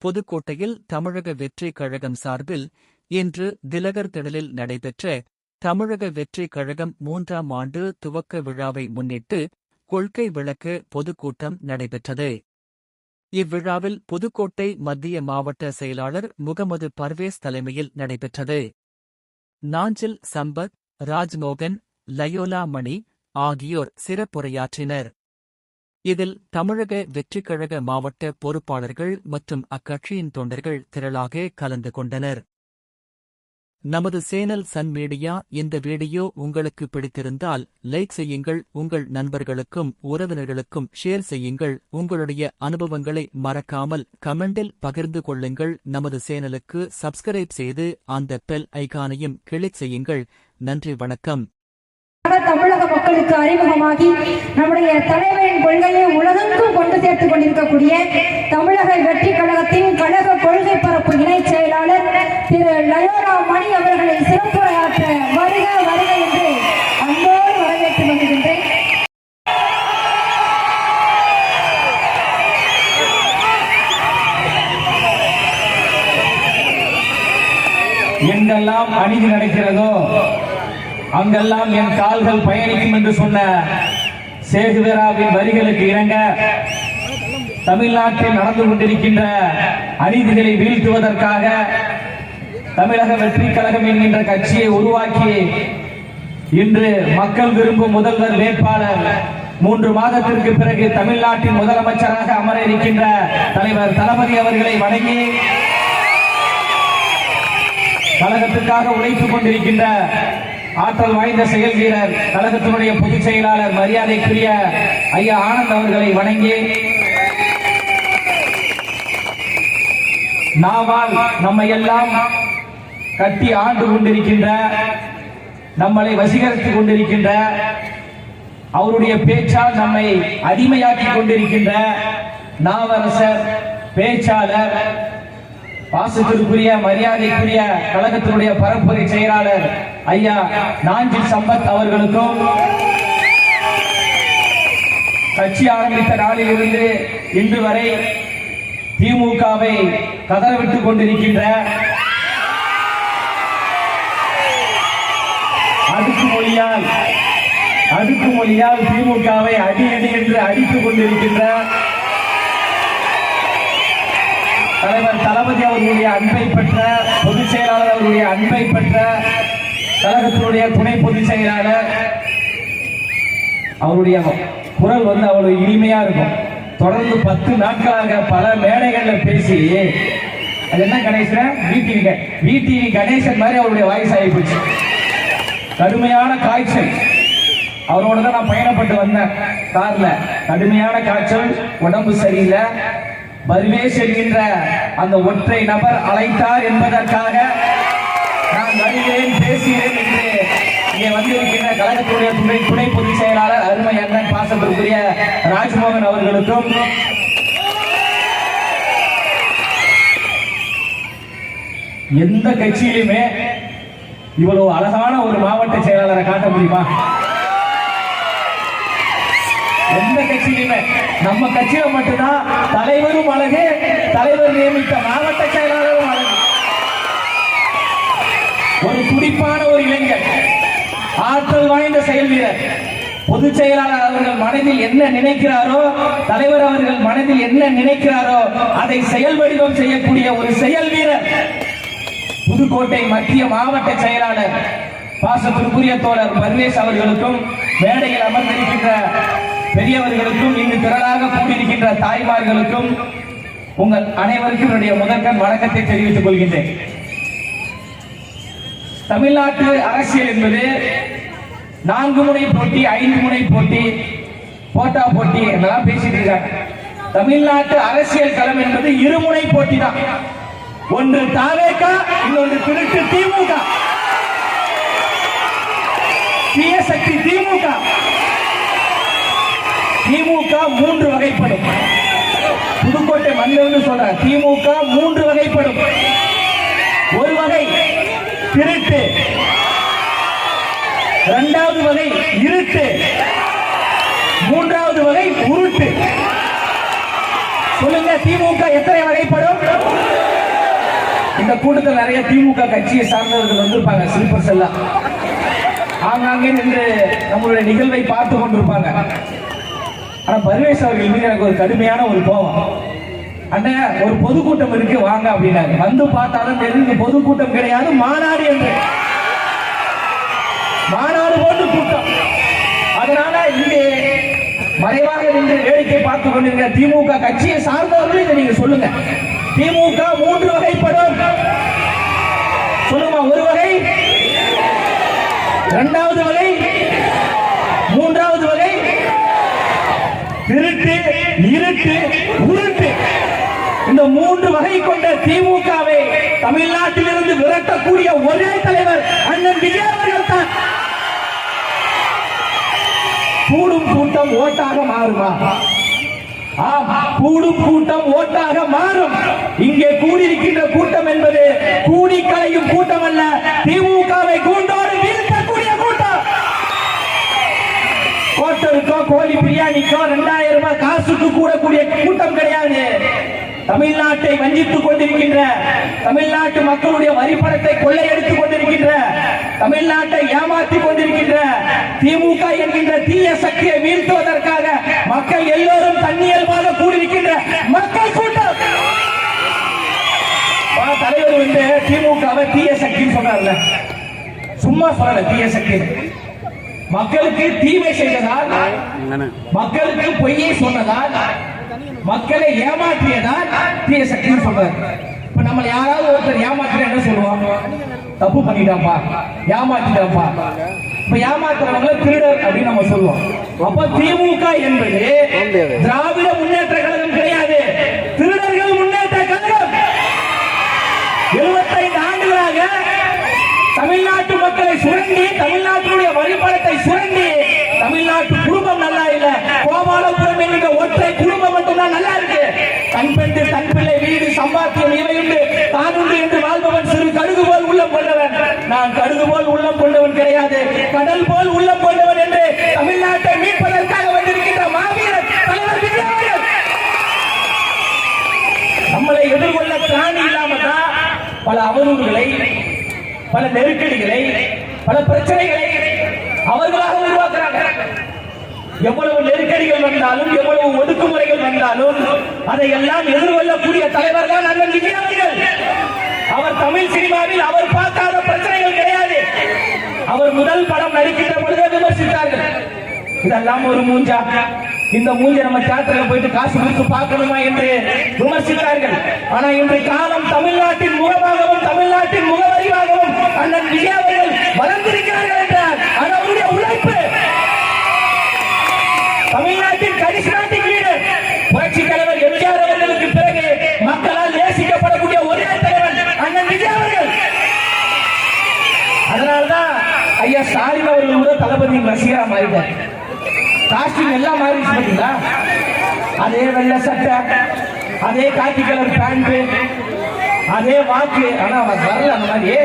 புதுக்கோட்டையில் தமிழக வெற்றி கழகம் சார்பில் இன்று திலகர் திடலில் நடைபெற்ற தமிழக வெற்றி கழகம் 3ஆம் ஆண்டு துவக்க விழாவை முன்னிட்டு கொள்கை விளக்க பொதுக்கூட்டம் நடைபெற்றது. இவ்விழாவில் புதுக்கோட்டை மத்திய மாவட்ட செயலாளர் முகமது பர்வேஸ் தலைமையில் நடைபெற்றது. நாஞ்சில் சம்பத், ராஜ்மோகன், லயோலா மணி ஆகியோர் சிறப்புரையாற்றினர். இதில் தமிழக வெற்றிக்கழக மாவட்ட பொறுப்பாளர்கள் மற்றும் அக்கட்சியின் தொண்டர்கள் திரளாக கலந்து கொண்டனர். நமது சேனல் சன் மீடியா. இந்த வீடியோ உங்களுக்கு பிடித்திருந்தால் லைக் செய்யுங்கள், உங்கள் நண்பர்களுக்கும் உறவினர்களுக்கும் ஷேர் செய்யுங்கள், உங்களுடைய அனுபவங்களை மறக்காமல் கமெண்டில் பகிர்ந்து கொள்ளுங்கள். நமது சேனலுக்கு சப்ஸ்கிரைப் செய்து அந்த பெல் ஐகானையும் கிளிக் செய்யுங்கள். நன்றி, வணக்கம். தமிழக மக்களுக்கு அறிமுகமாகி நம்முடைய தலைவரின் கொள்கையை உலகெங்கும் கொண்டு சேர்த்துக் கொண்டிருக்கக்கூடிய தமிழக வெற்றி கழகத்தின் கழக கொள்கை பரப்பு இணைச் செயலாளர் திரு லயோலா மணி அவர்களை சிறப்புரையாற்ற வருக வருக என்று அன்போடு வரவேற்று வருகின்றேன். எங்கெல்லாம் அநீதி நடக்கிறதோ அங்கெல்லாம் என் கால்கள் பயணிக்கும் என்று சொன்ன சேகுவேராவின் வரிகளுக்கு இணங்க தமிழ்நாட்டில் நடந்து கொண்டிருக்கின்ற அநீதிகளை வீழ்த்துவதற்காக தமிழக வெற்றி கழகம் என்கின்ற கட்சியை உருவாக்கி இன்று மக்கள் விரும்பும் முதல்வர் வேட்பாளர் 3 மாதத்திற்கு பிறகு தமிழ்நாட்டின் முதலமைச்சராக அமர இருக்கின்ற தலைவர் தளபதி அவர்களை வணங்கி கழகத்திற்காக உழைத்துக் கொண்டிருக்கின்ற ஆற்றல் வாய்ந்த செயல் வீரர் கழகத்தினுடைய பொதுச் செயலாளர் மரியாதைக்குரிய ஐயா ஆனந்த் அவர்களை வணங்கி நாவால் நம்மை எல்லாம் கட்டி ஆண்டு கொண்டிருக்கின்ற, நம்மளை வசீகரித்துக் கொண்டிருக்கின்ற, அவருடைய பேச்சால் நம்மை அடிமையாக்கி கொண்டிருக்கின்ற நாவரசர், பேச்சாளர், பாசத்திற்குரிய மரியாதைக்குரிய கழகத்தினுடைய பரப்புரை செயலாளர் ஐயா நாஞ்சில் சம்பத் அவர்களுக்கும் கட்சி ஆரம்பித்த நாளில் இருந்து இன்று வரை திமுகவை கதறவிட்டுக் கொண்டிருக்கின்ற, அடுக்குமொழியால் திமுகவை அடி அடி என்று அடித்துக் கொண்டிருக்கின்ற தலைவர் தளபதி அவர்களுடைய அன்பை பெற்ற பொதுச் செயலாளர் அவர்களுடைய அன்பை பெற்ற கழகத்தினுடைய துணை பொதுச் செயலாளர், அவருடைய குரல் அவ்வளவு இனிமையா இருக்கும். தொடர்ந்து 10 நாட்களாக பல மேடைகளில் பேசி, அது என்ன கணேசன் விடிவி கணேசன் மாதிரி அவருடைய வாய்ஸ் ஆகி போச்சு. கடுமையான காய்ச்சல், அவரோட தான் நான் பயணப்பட்டு வந்தேன் கார்ல. கடுமையான காய்ச்சல், உடம்பு சரியில்லை. பர்வேஸ் என்கின்ற அந்த ஒற்றை நபர் அழைத்தார் என்பதற்காக நான் வருகிறேன், பேசுகிறேன் என்று இங்கே வந்திருக்கின்ற கழகத்துடைய துணை பொதுச் செயலாளர் அருமை அண்ணன் பாசத்திற்குரிய ராஜ்மோகன் அவர்களுக்கும், எந்த கட்சியிலுமே இவ்வளவு அழகான ஒரு மாவட்ட செயலாளரை காட்ட முடியுமா? எந்த கட்சியிலுமே. நம்ம கட்சியில மட்டும்தான் தலைவரும் அழகு, தலைவர் நியமித்த மாவட்ட செயலாளரும் அழகு. ஒரு துடிப்பான ஒரு இளைஞர், ஆற்றல் வாய்ந்த செயல் வீரர், பொதுச் செயலாளர் அவர்கள் மனதில் என்ன நினைக்கிறாரோ, தலைவர் அவர்கள் மனதில் என்ன நினைக்கிறாரோ அதை செயல் வடிவம் செய்யக்கூடிய ஒரு செயல் வீரர் புதுக்கோட்டை மத்திய மாவட்ட செயலாளர் பாசத்திற்குரிய தோழர் பர்வேஸ் அவர்களுக்கும், மேடையில் அமர்ந்திருக்கின்ற பெரியவர்களுக்கும், இங்கு திரளாக கூடியிருக்கின்ற தாய்மார்களுக்கும் உங்கள் அனைவருக்கும் என்னுடைய முதற்கண் வணக்கத்தை தெரிவித்துக் கொள்கின்றேன். தமிழ்நாட்டு அரசியல் என்பது 4 முனை போட்டி, 5 முனை போட்டி, போட்டா போட்டி என்றெல்லாம் பேசிட்டு இருக்காங்க. தமிழ்நாட்டு அரசியல் களம் என்பது 2 முனை போட்டி தான். ஒன்று தாவேக, இன்னொன்று திருட்டு திமுக, தீயசக்தி திமுக. திமுக 3 வகைப்படும். புதுக்கோட்டை மண்ணிலிருந்து சொல்றேன், திமுக 3 வகைப்படும். ஒரு வகை திருட்டு, 2வது வகை இருட்டு, 3வது வகை உருட்டு. சொல்லுங்க, திமுக எத்தனை வகைப்படும்? இந்த கூட்டத்தில் நிறைய திமுக கட்சியை சார்ந்தவர்கள் வந்திருப்பாங்க, ஸ்லீப்பர்ஸ் எல்லாம் ஆங்காங்கே நின்று நம்மளுடைய நிகழ்வை பார்த்து கொண்டிருப்பாங்க. ஆனா பர்வேஸ் அவர்கள் மீது எனக்கு ஒரு கடுமையான ஒரு கோபம். அண்ணன், ஒரு பொதுக்கூட்டம் இருக்கு வாங்க அப்படின்னாங்க. வந்து பார்த்தாலும் தெரிஞ்சு பொதுக்கூட்டம் கிடையாது, மாநாடு என்று மாநாடு போன்று கூட்டம். அதனால இங்கே மறைவாக நின்று வேடிக்கை பார்த்துக் கொண்டிருக்கிற திமுக கட்சியை சார்ந்தவர்கள் இதை நீங்க சொல்லுங்க. திமுக 3 வகைப்படும். சொல்லுமா? ஒரு வகை, இரண்டாவது வகை, மூன்றாவது வகை. திருட்டு, இருட்டு, உருட்டு. இந்த 3 வகை கொண்ட திமுகவை தமிழ்நாட்டிலிருந்து விரட்டக்கூடிய ஒரே தலைவர் அண்ணன் விஜய் அவர்கள் தான். கூடும் கூட்டம் ஓட்டாக மாறுமா? கூடும் கூட்டம் ஓட்டாக மாறும். இங்கே கூடியிருக்கின்ற கூட்டம் என்பது கூடி கலையும் கூட்டம் அல்ல, திமுகவை கூண்டோடு வீழ்த்தக்கூடிய கூட்டம். கோட்டருக்கோ கோழி பிரியாணிக்கோ 2000 ரூபாய் காசுக்கு கூடக்கூடிய கூட்டம் கிடையாது. தமிழ்நாட்டை வஞ்சித்துக் கொண்டிருக்கின்ற, தமிழ்நாட்டு மக்களுடைய வரிப்பணத்தை கொள்ளையடித்துக் கொண்டிருக்கின்ற, தமிழ்நாட்டை ஏமாற்றிக் கொண்டிருக்கின்ற திமுக என்கின்ற தீய சக்தியை வீழ்த்துவதற்காக மக்கள் எல்லோரும் தன்னியல்பாக கூடியிருக்கின்ற மக்கள் கூட்டம். தலைவர் வந்து திமுகவை தீய சக்தின்னு சொன்னார்ல, சும்மா சொல்லல. தீய சக்தி மக்களுக்கு தீமை செய்ததால், மக்களுக்கு பொய்யை சொன்னதால், மக்களை ஏமாற்றியதால் தீய சக்தின்னு சொல்றாரு. இப்ப நம்ம யாராவது ஒருத்தர் ஏமாற்ற என்ன சொல்லுவாங்க? தப்பு பண்ணிட்டாப்பா, ஏமாத்திட்டாப்பா. இப்ப ஏமாத்துறவங்க திருடர் அப்படின்னு நம்ம சொல்லுவோம். அப்ப திமுக என்பது திராவிட முன்னேற்ற கழகம் கிடையாது, திருடர்கள் முன்னேற்ற கழகம். 75 ஆண்டுகளாக தமிழ்நாட்டு மக்களை சுரண்டி, தமிழ்நாட்டினுடைய வரிப்பணத்தை சுரண்டி, தமிழ்நாட்டு குடும்பம் நல்லா இல்ல, கோபாலபுரம் என்கிற ஒற்றை குடும்பம் மட்டும்தான் நல்லா இருக்கு. தன் பெண்டு, தன் பிள்ளை, வீடு, சம்பாத்தியம் இவையுண்டு, தானுண்டு என்று வாழ்பவன் சிறு கடுகு போல் உள்ளம் கொண்டவன். நான் கடுகு போல் உள்ளம் கொண்டவன் கிடையாது, கடல் போல் உள்ளம் கொண்டவன் என்று தமிழ்நாட்டை மீட்பதற்காக வந்திருக்கின்ற மாவீரர் தலைவர் விஜய் அவர்கள். நம்மளை எதிர்கொள்ள திராணி இல்லாம தான் பல அவதூறுகளை, பல நெருக்கடிகளை, பல பிரச்சனைகளை அவர்களாக உருவாக்குறாங்க. எவ்வளவு நெருக்கடிகள் வந்தாலும், எவ்வளவு ஒடுக்குமுறைகள் வந்தாலும் அதையெல்லாம் எதிர்கொள்ளக்கூடிய தலைவர் தான் அண்ணன் விஜய் அவர்கள். அவர் தமிழ் சினிமாவில் அவர் பார்க்காத பிரச்சனைகள் கிடையாது. அவர் முதல் படம் நடிக்கின்ற பொழுதே விமர்சித்தார்கள், இதெல்லாம் ஒரு மூஞ்சா, இந்த மூஞ்சை நம்ம தியேட்டர்ல போயிட்டு காசு கொடுத்து பார்க்கணுமா என்று விமர்சித்தார்கள். ஆனா இன்றைய காலம் தமிழ்நாட்டின் முகமாகவும், தமிழ்நாட்டின் முகவரியாகவும் அண்ணன் விஜய் அவர்கள் வளர்ந்திருக்கிறார்கள் என்றார். அவருடைய உழைப்பு, தமிழ்நாட்டின் கரிஸ்மாட்டிக் லீடர் புரட்சி தலைவர் எம்ஜிஆர் அவர்களுக்கு பிறகு மக்களால் நேசிக்கப்படக்கூடிய ஒரே தலைவர் அண்ணன் விஜய் அவர்கள். அதனால்தான் ஐயா ஸ்டாலின் அவர்கள் கூட தளபதியின் ரசிகரா மாறிட்டார். காஸ்டியூம் எல்லாம் மாறிடுச்சு பாத்தீங்களா? அதே வெள்ளை சட்டை, அதே காக்கி கலர் பேண்ட், அதே வாக்கு. ஆனா வரல அந்த மாதிரி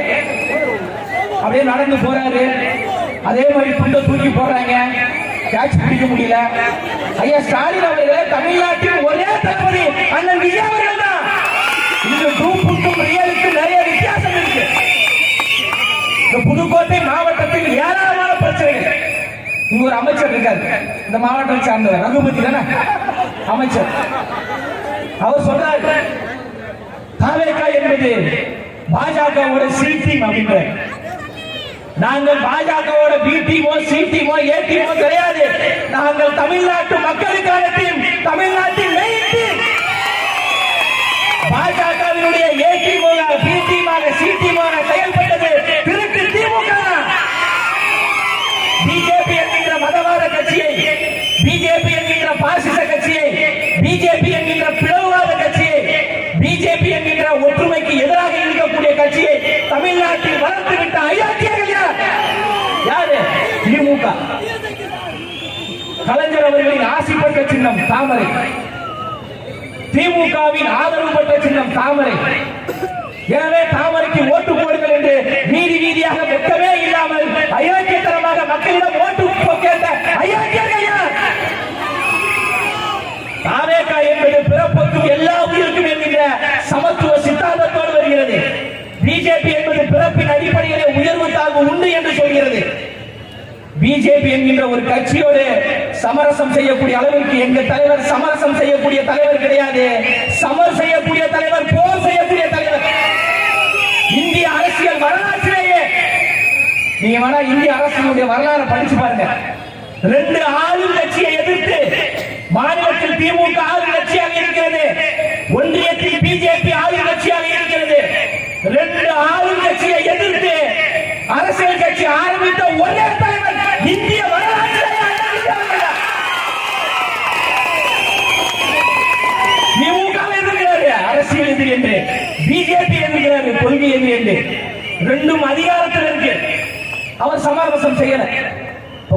அப்படியே நடந்து போறாரு. அதே மாதிரி துண்டை தூக்கி போடுறாங்க, கேட்ச் பிடிக்க முடியல. ஐயா ஸ்டாலின் அவர்கள் தமிழ்நாட்டில் ஒரே தளபதி அண்ணன் விஜய் அவர்கள் தான். இந்த டூப்புக்கும் ரியலுக்கும் நிறைய வித்தியாசம் இருக்கு. இந்த புதுக்கோட்டை மாவட்டத்தில் ஏராளமான பிரச்சனைகள். இங்க ஒரு அமைச்சர் இருக்காரு, இந்த மாவட்டம் சார்ந்தவர், ரகுபதி தானே அமைச்சர். அவர் சொல்றாரு, தாவேகா என்பது பாஜகவோட சி டீம் அப்படின்ற. நாங்கள் பாஜகவோட பி டீமோ, சி டீமோ, ஏ டீமோ கிடையாது. நாங்கள் தமிழ்நாட்டு மக்களுக்கான டீம், தமிழ்நாட்டின் மெயின் டீம். பாஜகவினுடைய ஏ டீமாக, பி டீமாக, சி டீமாக செயல்பட்டது திருட்டு திமுக. பிஜேபி என்கின்ற மதவாத கட்சியை, பிஜேபி என்கின்ற பாசிச கட்சியை, பிஜேபி என்கின்ற பிளவுவாத கட்சியை, பிஜேபி என்கின்ற ஒற்றுமைக்கு எதிராக இருக்கக்கூடிய கட்சியை தமிழ்நாட்டில் வளர்த்து விட்ட அயோக்கியர்கள் யார்? யாரு? திமுக. கலைஞர் அவர்களின் ஆசி பெற்ற சின்னம் தாமரை, திமுகவின் ஆதரவு பெற்ற சின்னம் தாமரை. எனவே தாமரைக்கு ஓட்டு போடுங்கள் என்று வீதி வீதியாக வெட்கமே இல்லாமல் அயோக்கியத்தனமாக மக்களிடம் ஓட்டு கேட்ட அயோக்கியர்கள் யார்? தாவேகா என்பது பிறப்புக்கும் பிஜேபி என்கின்ற ஒரு கட்சியோடு சமரசம் செய்யக்கூடிய அளவிற்கு எங்க தலைவர் சமரசம் செய்யக்கூடிய தலைவர் கிடையாது. சமர் செய்யக்கூடிய தலைவர், போர் செய்யக்கூடிய தலைவர். இந்திய அரசியல் வரலாற்றிலேயே நீங்க வேணா இந்திய அரசியலுடைய வரலாறு படிச்சு பாருங்க. 2 ஆளும் கட்சியை எதிர்த்து மாநிலத்தில் திமுக ஆளும் கட்சியாக இருக்கிறது, ஒன்றியத்தில் பிஜேபி ஆளும் கட்சியாக இருக்கிறது. 2 ஆளும் கட்சியை எதிர்த்து அரசியல் கட்சி ஆரம்பித்த ஒரே தலைவர் இந்திய வரலாற்றில் திமுக எதிர்க்கிறாரு, அரசியல் எதிரி என்று, பிஜேபி எதிர்க்கிறாரு, கொள்கை எதிரி என்று. 2ம் அதிகாரத்தில் இருக்கு. அவர் சமரசம் செய்யல.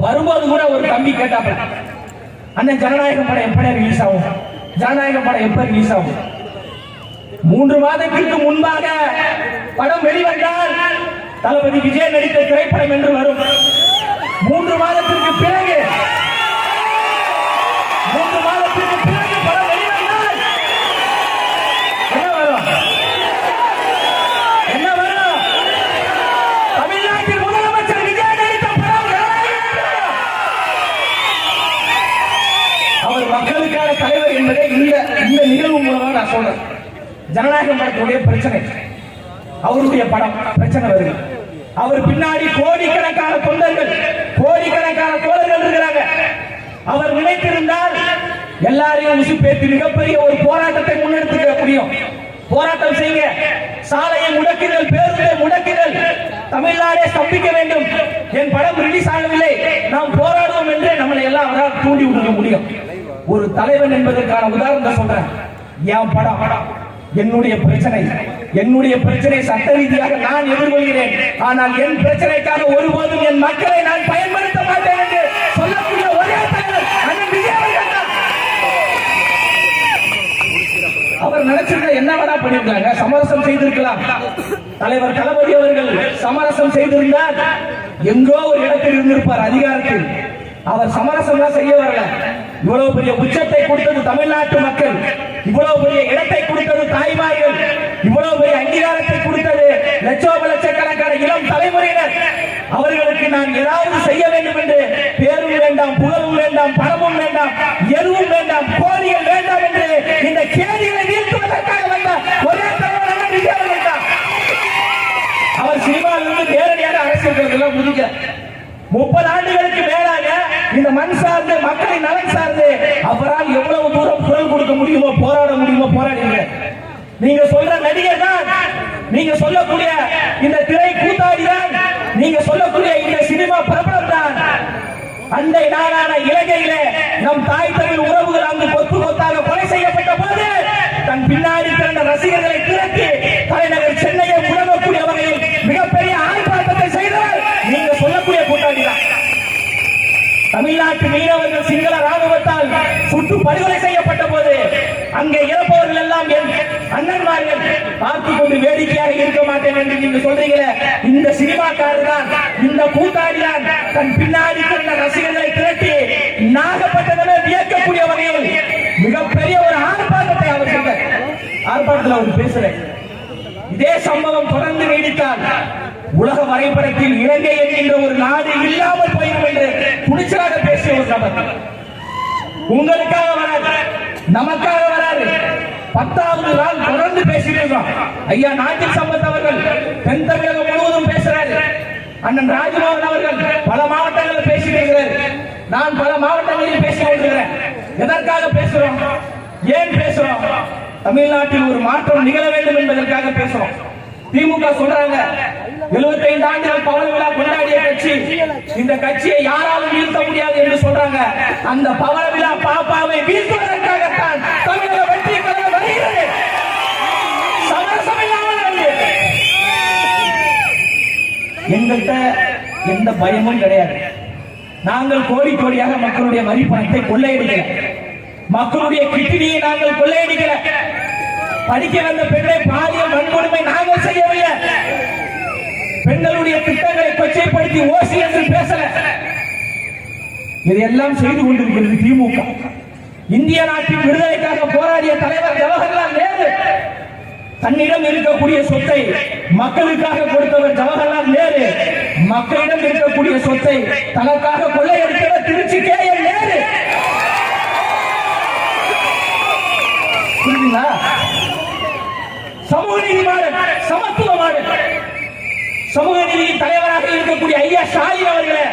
வரும்போது கூட ஒரு தம்பி கேட்டாப்ப, அண்ணன் ஜனநாயக படம் எப்ப ரிலீஸ் ஆகும், ஜனநாயக படம் எப்ப ரிலீஸ் ஆகும்? 3 மாதத்திற்கு முன்பாக படம் வெளிவந்தால் தளபதி விஜய் நடித்த திரைப்படம் என்று வரும். 3 மாதத்திற்கு பிறகு 3 மாதத்திற்கு பிறகு படம் வெளிவந்தால் என்ன வரும்? என்ன வரும்? தமிழ்நாட்டில் முதலமைச்சர் விஜய் நடித்த படம். அவர் மக்களுக்கான தலைவர் என்பதை இந்த நிகழ்வு மூலமாக நான் சொல்றேன். ஜனநாயகம் படத்துடைய பிரச்சனை, அவருடைய படம் பிரச்சனை வருது. அவர் பின்னாடி கோடிக்கணக்கான தொண்டர்கள், கோடிக்கணக்கான தோழர்கள் இருக்கிறாங்க. அவர் நினைத்திருந்தால் எல்லாரையும் உசுப்பேற்றி மிகப்பெரிய ஒரு போராட்டத்தை முன்னெடுத்துக்க முடியும். போராட்டம் செய்ய, சாலையை முடக்குதல், பேருந்தை முடக்குதல், தமிழ்நாடே ஸ்தம்பிக்க வேண்டும், என் படம் ரிலீஸ் ஆகவில்லை, நாம் போராடுவோம் என்று நம்மளை எல்லாம் அவரால் தூண்டி விட முடியும். ஒரு தலைவன் என்பதற்கான உதாரணத்தை சொல்றேன். என் படம் என்னுடைய பிரச்சனை சட்ட ரீதியாக நான் எதிர்கொள்கிறேன். ஆனால் என் பிரச்சனைக்காக ஒருபோதும் என் மக்களை நான் பயன்படுத்த மாட்டேன் என்று சொல்லக்கூடிய ஒரே தலைவர் அண்ணன் விஜய் அவர்கள் தான். அவர் நினைச்சிருக்க என்ன வேணா பண்ணிருக்காங்க, சமரசம் செய்திருக்கலாம். தலைவர் தளபதி அவர்கள் சமரசம் செய்திருந்தால் எங்கோ ஒரு இடத்தில் இருந்திருப்பார் அதிகாரத்தில். அவர் சமரசம் செய்ய வரல. இவ்வளவு பெரிய உச்சத்தை கொடுத்தது தமிழ்நாட்டு மக்கள், இவ்வளவு பெரிய இடத்தை கொடுத்தது தாய்மார்கள், இவ்வளவு பெரிய அங்கீகாரத்தை கொடுத்தது லட்சக்கணக்கான இளம் தலைமுறையினர். அவர்களுக்கு நான் ஏதாவது செய்ய வேண்டும் என்று பேரும் வேண்டாம், புகழும் வேண்டாம், பணமும் வேண்டாம், எதுவும் வேண்டாம், கோரிகள் வேண்டாம் என்று இந்த கேள்விகளை வீழ்த்துவதற்காக வந்த ஒரே தலைவர் விஜய் அவர்கள் தான். அவர் சினிமாவிலிருந்து நேரடியாக அரசியல் முடிக்கிறார். 30 ஆண்டுகளுக்கு மேலாக இந்த மண் சார்ந்து, மக்களின் நலன் சார்ந்து அவரால் எவ்வளவு தூரம் குரல் கொடுக்க முடியுமோ, போராட முடியுமோ போராடுங்க. நீங்க சொல்ற நடிகர் தான், நீங்க சொல்லக்கூடிய இந்த திரை கூத்தாடி தான், நீங்க சொல்லக்கூடிய இந்த சினிமா பிரபலம் தான். அண்டை நாடான இலங்கையிலே நம் தாய் தமிழ் உறவுகள் அங்கு கொத்து கொத்தாக கொலை செய்யப்பட்ட போது தன் பின்னாடி திரண்ட ரசிகர்களை திரட்டி தலைநகர் சென்னையை முடங்கக்கூடிய வகையில் மிகப்பெரிய ஆர்ப்பாட்டத்தை செய்தவர் நீங்க சொல்லக்கூடிய கூட்டாளி தான். தமிழ்நாட்டு மீனவர்கள் சிங்கள ராணுவத்தால் சுட்டு படுகொலை செய்யப்பட்ட போது அங்கே இறப்பவர்கள் எல்லாம் என் அண்ணன்மார்கள் பார்த்துக் கொண்டு வேடிக்கையாக இருக்க மாட்டேன் என்று நீங்க சொல்றீங்களே, இந்த சினிமாக்காரர் தான், இந்த கூட்டாளி தான் தன் பின்னாடி கிடந்த ரசிகர்களை திரட்டி நாகப்பட்டினமே வியக்கக்கூடிய வகையில் மிகப்பெரிய ஒரு ஆர்ப்பாட்டத்தை அவர் செய்தார். ஆர்ப்பாட்டத்தில் அவர் பேசுறேன். இதே சம்பவம் தொடர்ந்து நீடித்தால் உலக வரைபடத்தில் இலங்கை என்கின்ற ஒரு நாடு இல்லாமல் போயிடும் என்று துணிச்சலாக பேசிய ஒரு நபர். உங்களுக்காக வராது, நமக்காக வராது. 10வது நாள் தொடர்ந்து பேசியிருக்கோம். ஐயா நாட்டில் சம்பத் அவர்கள் தென் தமிழகம் முழுவதும் பேசுறாரு. அண்ணன் ராஜ்மோகன் அவர்கள் பல மாவட்டங்களில் பேசியிருக்கிறார். நான் பல மாவட்டங்களில் பேசிக் கொண்டிருக்கிறேன். எதற்காக பேசுறோம், ஏன் பேசுறோம்? தமிழ்நாட்டில் ஒரு மாற்றம் நிகழ வேண்டும் என்பதற்காக பேசுறோம். திமுக சொல்றாங்க 75 ஆண்டுகள் பவள விழா கொண்டாடிய கட்சி, இந்த கட்சியை யாராலும் வீழ்த்த முடியாது என்று சொல்றாங்க. அந்த பவள விழா பாப்பாவை வீழ்த்துவதற்காகத்தான் தமிழக வெற்றி கழகம் வருகிறது. சமரசம் இல்லாமல் வருகிறது. எங்கள்கிட்ட எந்த பயமும் கிடையாது. நாங்கள் கோடி கோடியாக மக்களுடைய வரி பணத்தை கொள்ளையடிக்கல, மக்களுடைய கிட்னியை நாங்கள் கொள்ளையடிக்கல, படிக்க வந்த பெண்ணை பாலியல் வன்கொடுமை நாங்கள் செய்யவில்லை, பெண்களுடைய திட்டங்களை கொச்சைப்படுத்தி ஓசி என்று பேசல. இதையெல்லாம் செய்து கொண்டிருக்கிறது திமுக. இந்திய நாட்டின் விடுதலைக்காக போராடிய தலைவர் ஜவஹர்லால் நேரு தன்னிடம் இருக்கக்கூடிய சொத்தை மக்களுக்காக கொடுத்தவர் ஜவஹர்லால் நேரு. மக்களிடம் இருக்கக்கூடிய சொத்தை தனக்காக கொள்ளையடித்தவர் திருச்சி KM நேரு. புரியுதுங்களா? சமூக நீதி மாடல், சமத்துவ மாடல். சமூக நீதி தலைவராக இருக்கக்கூடிய ஐயா ஸ்டாலின் அவர்களே,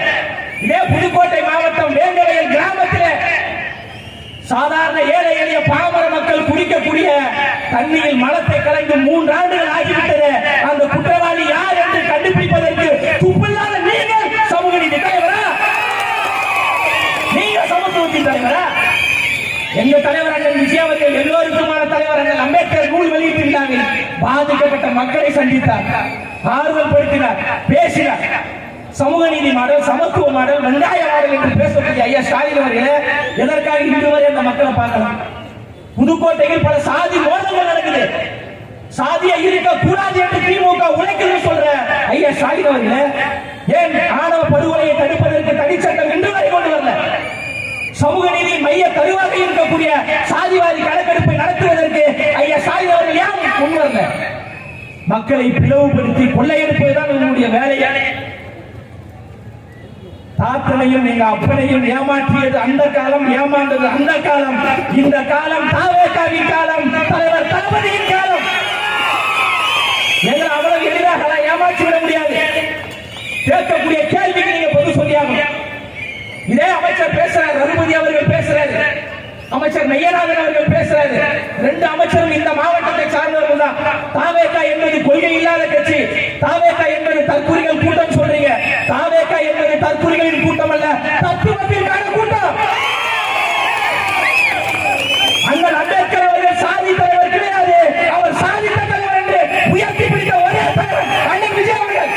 இதே புதுக்கோட்டை மாவட்டம் வேங்கவயல் கிராமத்தில் சாதாரண ஏழை எளிய பாமர மக்கள் குடிக்கக்கூடிய தண்ணீரில் மலத்தை கலந்து 3 ஆண்டுகள் ஆகிவிட்டது. அந்த குற்றவாளி யார் என்று கண்டுபிடிப்பதற்கு துப்பில்லாத நீங்கள் சமூக நீதி தலைவரா? நீங்க சமத்துவத்தின் தலைவரா? எங்க தலைவர் அண்ணன் விஜய் அவர்கள் எல்லோருக்குமான தலைவர் அண்ணன் அம்பேத்கர் நூல் வெளியீட்டு விழாவில் பாதிக்கப்பட்ட மக்களை சந்தித்தார், ஆறுதல் படுத்தினார், பேசினார். சமூக நீதி மாடல், சமத்துவ மாடல், வெங்காய மாடல் என்று பேசக்கூடிய ஐயா ஸ்டாலின் அவர்களே, எதற்காக இன்று வரை அந்த மக்களை பார்க்கலாம்? புதுக்கோட்டையில் பல சாதி மோதல்கள் நடக்குது. சாதியை இருக்க கூடாது என்று திமுக உழைக்குது சொல்ற ஐயா ஸ்டாலின் அவர்களே, ஏன் ஆணவ படுகொலையை தடுப்பதற்கு தனிச்சட்டம் இன்று வரை கொண்டு வரல? சமூக நீதி மைய கருவாக இருக்கக்கூடிய சாதிவாரி கணக்கெடுப்பை நடத்துவதற்கு ஐயா ஸ்டாலின் அவர்கள் ஏன் முன் வரல? மக்களை பிளவுபடுத்தி கொள்ளையெடுப்பதுதான் உங்களுடைய வேலையா? தாத்தனையும் எங்க அப்பனையும் ஏமாற்றியது அந்த காலம், ஏமாந்தது அந்த காலம். இந்த காலம் தாவேகாவின் காலம், தலைவர் தளபதியின் காலம். எங்களை அவ்வளவு எளிதாக ஏமாற்றி விட முடியாது. கேட்கக்கூடிய கேள்விக்கு நீங்க பொது சொல்லியாகும். இதே அமைச்சர் பேசுறாரு, ரகுபதி அவர்கள் பேசுறாரு, அமைச்சர் மெய்யநாதன் அவர்கள் பேசுறாரு. 2 அமைச்சரும் இந்த மாவட்டத்தை சார்ந்தவர்கள் தான். தாவேகா என்பது கொள்கை இல்லாத கட்சி, தாவேகா என்பது தற்குறிகள் கூட்டம் சொல்றீங்க. தாவேகா என்பது தற்குறிகளின் கூட்டம் அல்ல, தத்துவத்திற்கான கூட்டம். அண்ணல் அம்பேத்கர் அவர்கள் சாதி தலைவர் கிடையாது, அவர் சாதித்த தலைவர் என்று உயர்த்தி பிடித்த ஒரே தலைவர் அண்ணன் விஜய் அவர்கள்.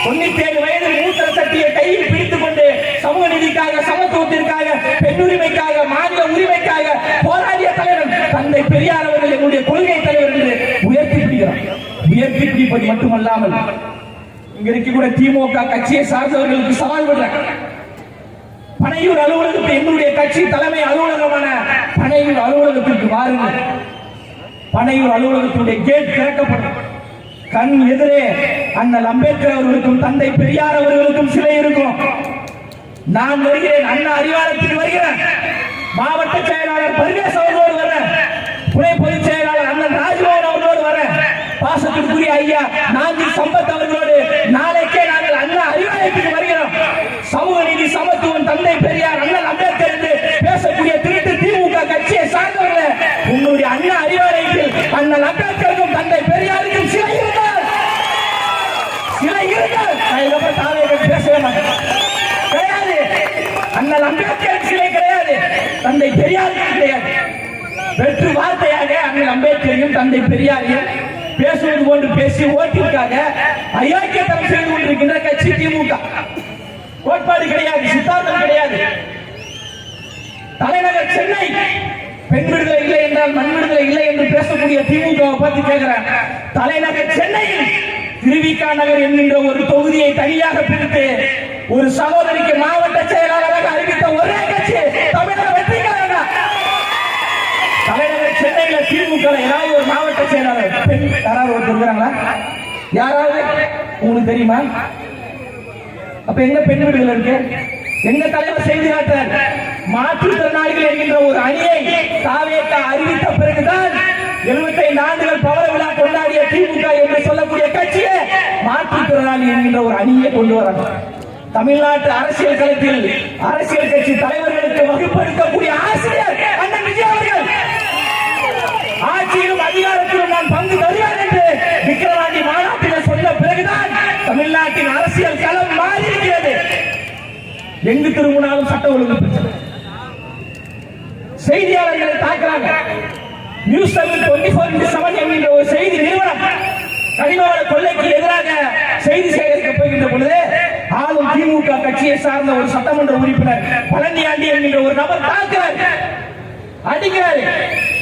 97 வயதில் மூத்த சட்டியை கையில் பிடித்துக் கொண்டு சமூக நீதிக்காக, சமத்துவத்திற்காக, பெண்ணுரிமைக்காக, மாநில உரிமைக்காக போராடிய தலைவர் தந்தை பெரியார் அவர்கள் என்னுடைய கொள்கை தலைவர் என்று உயர்த்தி பிடிக்கிறார். உயர்த்தி பிடிப்பது மட்டுமல்லாமல் இங்க இருக்கக்கூடிய திமுக கட்சியை சார்ந்தவர்களுக்கு சவால் விடுறாங்க. பனையூர் அலுவலகத்தை என்னுடைய கட்சி தலைமை அலுவலகமான பனையூர் அலுவலகத்திற்கு வாருங்கள். பனையூர் அலுவலகத்துடைய கேட் திறக்கப்படும். கண் எதிரே அண்ணல் அம்பேத்கர் அவர்களுக்கும் தந்தை பெரியார் அவர்களுக்கும் சிலை இருக்கும். நான் வருகிறேன், அண்ணா அறிவாலயத்துக்கு வருகிறேன். மாவட்ட செயலாளர் பர்வேஸ் அவர்களோடு வரேன். துணை பொதுச் செயலாளர் அண்ணன் ராஜ்மோகன் அவர்களோடு வரேன். பாசத்திற்குரிய ஐயா நாஞ்சி சம்பத் அவர்களோடு நாளைக்கே நாங்கள் அண்ணா அறிவாலயத்துக்கு வருகிறோம். சமூக நீதி, சமத்துவம், தந்தை பெரியார், அண்ணல் அம்பேத்கர் என்று பேசக்கூடிய திருட்டு திமுக கட்சியை சார்ந்தவர்கள் உங்களுடைய அண்ணா அறிவாலயத்தில் அண்ணல் அம்பேத்கருக்கும் தந்தை பெரியாருக்கும் சிலை இருந்தால், சிலை இருந்தால் நான் இதுக்கப்புறம் தாவேகா பேசவே மாட்டேன். கிடையாது, அண்ணல் அம்பேத்கர் சிலை கிடையாது, தந்தை பெரியாருக்கு கிடையாது. வெற்று வார்த்தையாக அண்ணல் அம்பேத்கரையும் தந்தை பெரியாரையும் பேசுவது போன்று பேசி ஓட்டிற்காக அயோக்கியத்தனம் செய்து கொண்டிருக்கின்ற கட்சி திமுக. கோட்பாடு கிடையாது, சித்தாந்தம் கிடையாது. தலைநகர் சென்னை பெண் விடுதலை இல்லை என்றால் மண் விடுதலை இல்லை என்று பேசக்கூடிய திமுக பார்த்து கேட்கிறேன். தலைநகர் சென்னையில் திருவிக நகர் என்கின்ற ஒரு தொகுதியை தனியாக பிரித்து ஒரு சகோதரிக்கு மாவட்ட செயலாளராக அறிவித்த ஒரே கட்சி தமிழக வெற்றி கழகம். தலைநகர் சென்னையில திமுக ஏதாவது ஒரு மாவட்ட செயலாளர் பெண் யாராவது ஒருத்தர் இருக்கிறாங்களா? யாராவது உங்களுக்கு தெரியுமா? அப்ப எங்க பெண் விடுதலை இருக்கு? எங்க தலைவர் செய்தி காட்டுறார். மாற்றுத்திறனாளிகள் என்கின்ற ஒரு அணியை தாவேகா அறிவித்த பிறகுதான் 75 ஆண்டுகள் பவள விழா கொண்டாடிய திமுக என்று சொல்லக்கூடிய கட்சியை மாற்றுத்திறனாளி என்கின்ற ஒரு அணியை கொண்டு வராங்க. தமிழ்நாட்டு அரசியல் களத்தில் அரசியல் கட்சி தலைவர்களுக்கு வகுப்படுத்தக்கூடிய ஆசிரியர் அண்ணன் விஜய் அவர்கள் ஆட்சியிலும் அதிகாரத்திலும் நான் பங்கு தருவேன் என்று விக்கிரவாண்டி மாநாட்டில் சொன்ன பிறகுதான் தமிழ்நாட்டின் அரசியல் களம் மாறி இருக்கிறது. எங்கு திரும்பினாலும் சட்ட ஒழுங்கு பிரச்சனை. செய்தியாளர்களை தாக்குறாங்க. நியூஸ் 24/7 என்கின்ற ஒரு செய்தி நிறுவனம் கனிமவள கொள்ளைக்கு எதிராக செய்தி சேகரிக்க போகின்ற பொழுது ஆளும் திமுக கட்சியை சார்ந்த ஒரு சட்டமன்ற உறுப்பினர் பழனியாண்டி என்கின்ற ஒரு நபர் தாக்குறார், அடிக்கிறார்.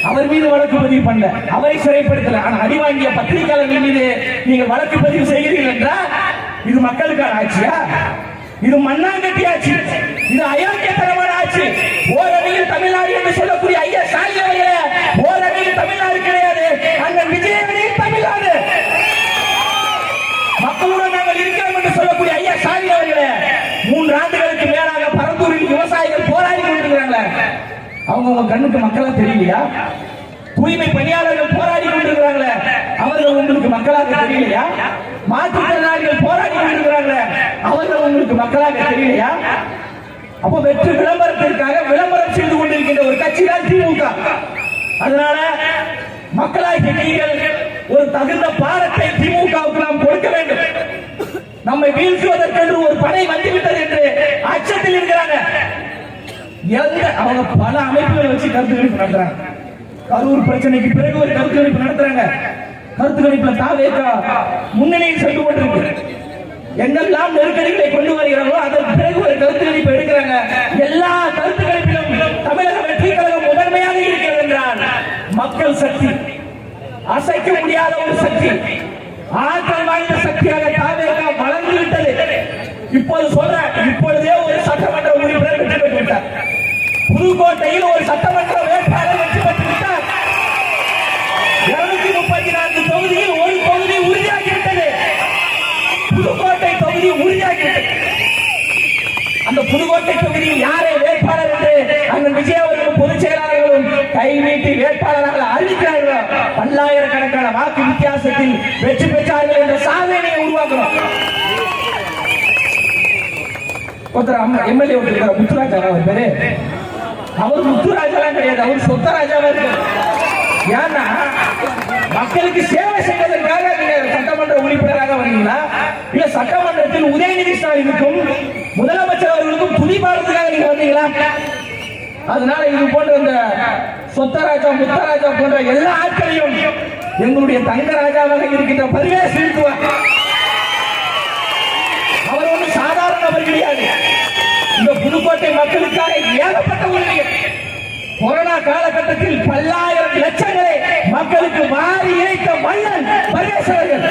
அவர் மீது வழக்கு பதிவு பண்ணல, அவரை சிறைப்படுத்தல. ஆனா அடிவாங்கிய பத்திரிகையாளர்கள் மீது நீங்கள் வழக்கு பதிவு செய்கிறீர்கள் என்றால் இது மக்களுக்கான ஆட்சியா? இது மண்ணாங்கட்டி ஆட்சி, இது அயோக்கியத்தனமான ஆட்சி. ஓரணியில் தமிழ்நாடு என்று சொல்லக்கூடிய ஐயா ஸ்டாலின் அவர்களே, ஓரணியில் தமிழ்நாடு கிடையாது, அண்ணன் விஜயவனில் தமிழ்நாடு. மக்களுடன் நாங்கள் இருக்கிறோம் என்று சொல்லக்கூடிய ஐயா சாமி அவர்களே, 3 ஆண்டுகளுக்கு மேலாக பரந்தூரில் விவசாயிகள் போராடி கொண்டிருக்கிறாங்க. அவங்க கண்ணுக்கு மக்களா தெரியலையா? தூய்மை பணியாளர்கள் போராடி கொண்டிருக்கிறாங்களே, அவர்கள் உங்களுக்கு மக்களாக தெரியலையா? மாற்றுத்திறனாளிகள் போராடி கொண்டிருக்கிறாங்களே, அவர்கள் உங்களுக்கு மக்களாக தெரியலையா? அப்போ வெற்றி விளம்பரத்திற்காக விளம்பரம் செய்து கொண்டிருக்கின்ற ஒரு கட்சி தான் திமுக. அதனால மக்களாகிய நீங்கள் ஒரு தகுந்த பாடத்தை திமுகவுக்கு நாம் கொடுக்க வேண்டும். நம்மை வீழ்த்துவதற்கென்று ஒரு படை வந்துவிட்டது என்று அச்சத்தில் இருக்கிறாங்க. அவங்க பல அமைப்புகளை வச்சு கருத்து கணிப்பு நடத்துறாங்க. கரூர் பிரச்சனைக்கு பிறகு ஒரு கருத்து கணிப்பு நடத்துறாங்க. கருத்து கணிப்புல தாவேக முன்னணியில் சென்று கொண்டிருக்கு. எங்கெல்லாம் நெருக்கடிகளை கொண்டு வருகிறார்களோ அதற்கு பிறகு ஒரு கருத்து கணிப்பு எடுக்கிறாங்க. எல்லா கருத்து கணிப்பிலும் தமிழக வெற்றி கழகம் முதன்மையாக இருக்கிறது என்றால் மக்கள் சக்தி, அசைக்க முடியாத ஒரு சக்தி, ஆற்றல் வாய்ந்த சக்தியாக தாவேக வளர்ந்து விட்டது. இப்போது சொல்ற, இப்பொழுதே ஒரு சட்டமன்ற உறுப்பினர் வெற்றி பெற்று விட்டார். புதுக்கோட்டையில் ஒரு சட்டமன்ற வேட்பாளர் வெற்றி பெற்று விட்டார். 234 தொகுதியில் ஒரு தொகுதி உறுதியாகிவிட்டது. புதுக்கோட்டை தொகுதி உறுதியாகிவிட்டது. அந்த புதுக்கோட்டை தொகுதியில் யாரை வேட்பாளர் என்று அந்த விஜய் அவர்களும் பொதுச் செயலாளர்களும் கை நீட்டி வேட்பாளராக அறிவிக்கிறார்கள். பல்லாயிரக்கணக்கான வாக்கு வித்தியாசத்தில் வெற்றி பெற்றார்கள் என்ற சாதனையை உருவாக்குறோம். ஒருத்தர் எம்எல்ஏ ஒருத்தர் முத்துராஜா அவர் பேரு. அவர் முத்துராஜெல்லாம் கிடையாது, அவர் சொத்தராஜாவா இருக்கு. ஏன்னா மக்களுக்கு சேவை செய்வதற்காக நீங்க சட்டமன்ற உறுப்பினராக வந்தீங்களா, இல்ல சட்டமன்றத்தில் உதயநிதி ஸ்டாலினுக்கும் முதலமைச்சர் அவர்களுக்கும் துதிபாடுறதுக்காக நீங்க வந்தீங்களா? அதனால இது போன்ற இந்த சொத்தராஜா முத்தராஜா போன்ற எல்லா ஆட்களையும் எங்களுடைய தங்கராஜாவாக இருக்கின்ற பரிவேஷ் வீழ்த்துவார். அவர் ஒன்றும் சாதாரணவர் கிடையாது. இந்த புதுக்கோட்டை மக்களுக்காக ஏகப்பட்ட உதவிகள். கொரோனா காலகட்டத்தில் பல்லாயிரம் லட்சங்களை மக்களுக்கு வாரி இறைத்த மன்னன் பரிவேஷ் அவர்கள்.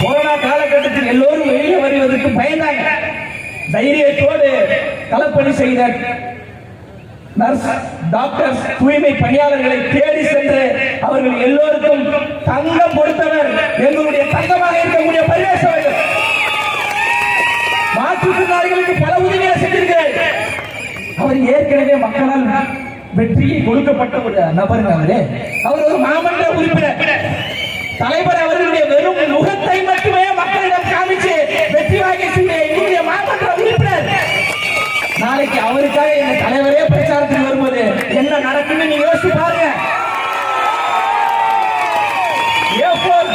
கொரோனா காலகட்டத்தில் எல்லோரும் வெளியே வருவதற்கு பயந்தாங்க. தைரியத்தோடு களப்பணி செய்த நர்ஸ், டாக்டர், தூய்மை பணியாளர்களை தேடி சென்று அவர்கள் எல்லோருக்கும் தங்கம் கொடுத்தவர் எங்களுடைய தங்கமாக இருக்கக்கூடிய பரிவேஷ் அவர்கள். மாற்றுத்திறனாளிகளுக்கு பல உதவிகளை செஞ்சிருக்கிறார். அவர் ஏற்கனவே மக்களால் வெற்றியை கொடுக்கப்பட்ட ஒரு நபர். அவர் ஒரு மாமன்ற உறுப்பினர். தலைவர் அவர்களுடைய வெறும் முகத்தை மட்டுமே மக்களிடம் காமிச்சு வெற்றி வாங்கி எங்களுடைய மாமன்ற உறுப்பினர். நாளைக்கு அவருக்காக எங்க தலைவரே பிரச்சாரத்தில் வரும்போது என்ன நடக்குன்னு நீங்க யோசிச்சு பாருங்க.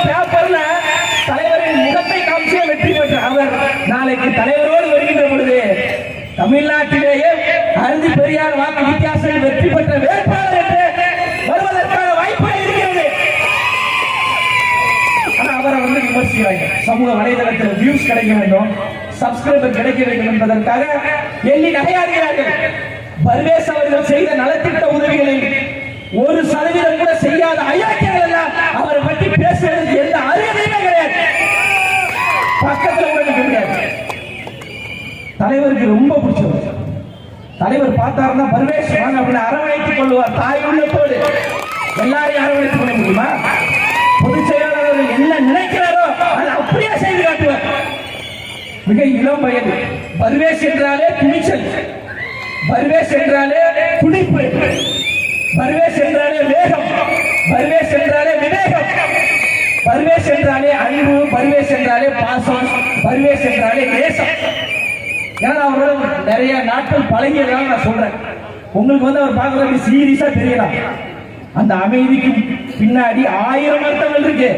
பேப்பர்ல தலைவரின் முகத்தை காமிச்சே வெற்றி பெற்ற அவர் நாளைக்கு தலைவரோடு வருகின்ற பொழுது தமிழ்நாட்டிலேயே அறுதி பெரியார் வாக்கு வித்தியாசத்தில் வெற்றி பெற்ற வேட்பாளர் என்று வருவதற்கான வாய்ப்பு இருக்கிறது. ஆனா அவரை விமர்சிக்கிறாங்க. சமூக வலைதளத்தில் வியூஸ் கிடைக்க வேண்டும், சப்ஸ்கிரைபர் கிடைக்க வேண்டும் என்பதற்காக எண்ணி நகையாடுகிறார்கள். பர்வேஸ் அவர்கள் செய்த நலத்திட்ட உதவிகளில் 1% கூட செய்யாத அயோக்கியர்கள் எல்லாம் அவரை பற்றி பேசுவதற்கு எந்த அருகதையுமே கிடையாது. பக்கத்தில் கூட கிடையாது. தலைவருக்கு ரொம்ப பிடிச்சவர். தலைவர் பார்த்தாருன்னா பர்வேஷ் வாங்க அப்படின்னு அரவணைத்துக் கொள்வார். தாய் உள்ளத்தோடு எல்லாரையும் அரவணைத்துக் கொள்ள முடியுமா? பொதுச் செயலாளர்கள் என்ன நினைக்கிறாரோ அதை அப்படியே செய்து காட்டுவார். மிக இளம் வயது. பர்வேஷ் என்றாலே துணிச்சல், பர்வேஷ் என்றாலே துடிப்பு, பர்வேஷ் என்றாலே வேகம், பர்வேஷ் என்றாலே விவேகம், பர்வேஷ் என்றாலே அன்பு, பர்வேஷ் என்றாலே பாசம், பர்வேஷ் என்றாலே நேசம். ஏன்னா அவரோட நிறைய நாட்கள் பழகியதால நான் சொல்றேன். உங்களுக்கு அவர் பார்க்கறது சீரியஸா தெரியலாம். அந்த அமைதிக்கு பின்னாடி 1000 அர்த்தங்கள் இருக்கு.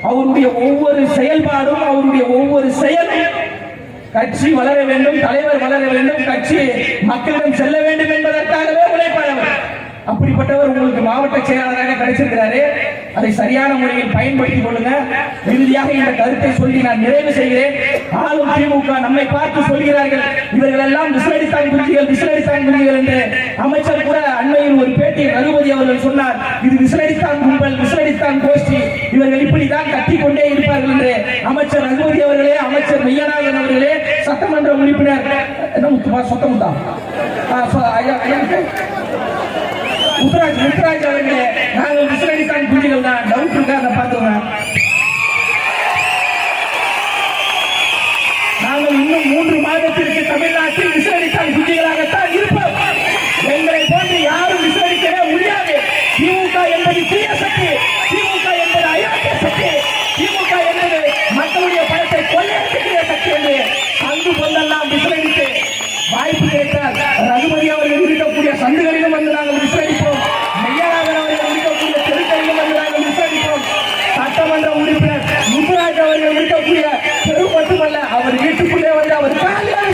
அவருடைய ஒவ்வொரு செயல்பாடும், அவருடைய ஒவ்வொரு செயலும் கட்சி வளர வேண்டும், தலைவர் வளர வேண்டும், கட்சி மக்களிடம் செல்ல வேண்டும் என்பதற்காகவே உழைப்பாளர். அப்படிப்பட்டவர் உங்களுக்கு மாவட்ட செயலாளராக கிடைச்சிருக்கிறாரு. அதை சரியான முறையில் பயன்படுத்திக் கொள்ளுங்க. இறுதியாக இந்த கருத்தை சொல்லி நான் நிறைவு செய்கிறேன். ஆளும் திமுக நம்மை பார்த்து சொல்கிறார்கள், இவர்கள் எல்லாம் விசிலடித்தான் குஞ்சுகள், விசிலடித்தான் குஞ்சுகள் என்று. அமைச்சர் கூட அண்மையில் ஒரு பேட்டியில் ரகுபதி அவர்கள் சொன்னார், இது விசிலடித்தான் கும்பல், விசிலடித்தான் கோஷ்டி, இவர்கள் இப்படித்தான் கத்திக்கொண்டே இருப்பார்கள் என்று. அமைச்சர் ரகுபதி அவர்களே, அமைச்சர் மெய்யநாதன் அவர்களே, சட்டமன்ற உறுப்பினர் சொத்தமுத்தா முத்துராஜ் அவர்களே, நாங்கள் விசிலடித்தான் இருக்காரு பாத்துங்க. நாங்கள் இன்னும் 3 மாதத்திற்கு தமிழ்நாட்டில் விசாரித்தால் குஞ்சுகளாகத்தான் இருப்போம். எங்களை போன்று யாரும் விசாரிக்கவே முடியாது. திமுக என்பது தீய சக்தி, திமுக என்பது அயோக்கிய சக்தி, திமுக என்பது மக்களுடைய பணத்தை கொள்ளையடிக்கிற சக்தி என்று அங்கு பொந்தெல்லாம் விசாரித்து வாய்ப்பு கிடைத்தால் ரகுபதி அவர்கள் இருக்கக்கூடிய சந்துகளிலும் வந்து நாங்கள் விசாரிப்போம். மெய்யநாதன் அவர்கள் இருக்கக்கூடிய தெருக்களிலும் வந்து நாங்கள் விசாரிப்போம். சட்டமன்ற உறுப்பினர் முத்துராஜ் அவர்கள் இருக்கக்கூடிய தெரு மட்டுமல்ல, அவர் வீட்டுக்குள்ளே வந்து அவர் காலையில்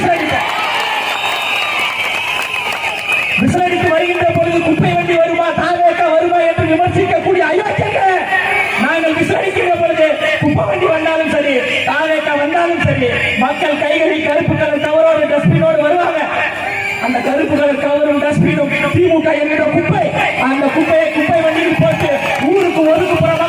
விசாரித்து வருகின்ற பொழுது குப்பை வண்டி வருமா, தாவேக்கா வருமா என்று விமர்சிக்கக்கூடிய அயோக்கியர்கள் நாங்கள் விசாரிக்கிற பொழுது குப்பை வண்டி வந்தாலும் சரி, தாவேக்கா வந்தாலும் சரி, மக்கள் கைகளில் கருப்பு கலர் கவரோடு டஸ்ட்பினோடு வருவாங்க. அந்த கருப்பு கலர் கவரும் டஸ்ட்பினும் திமுக என்கிற குப்பை, அந்த குப்பையை குப்பை வண்டியில் போட்டு ஊருக்கு ஒதுக்குப்புறமா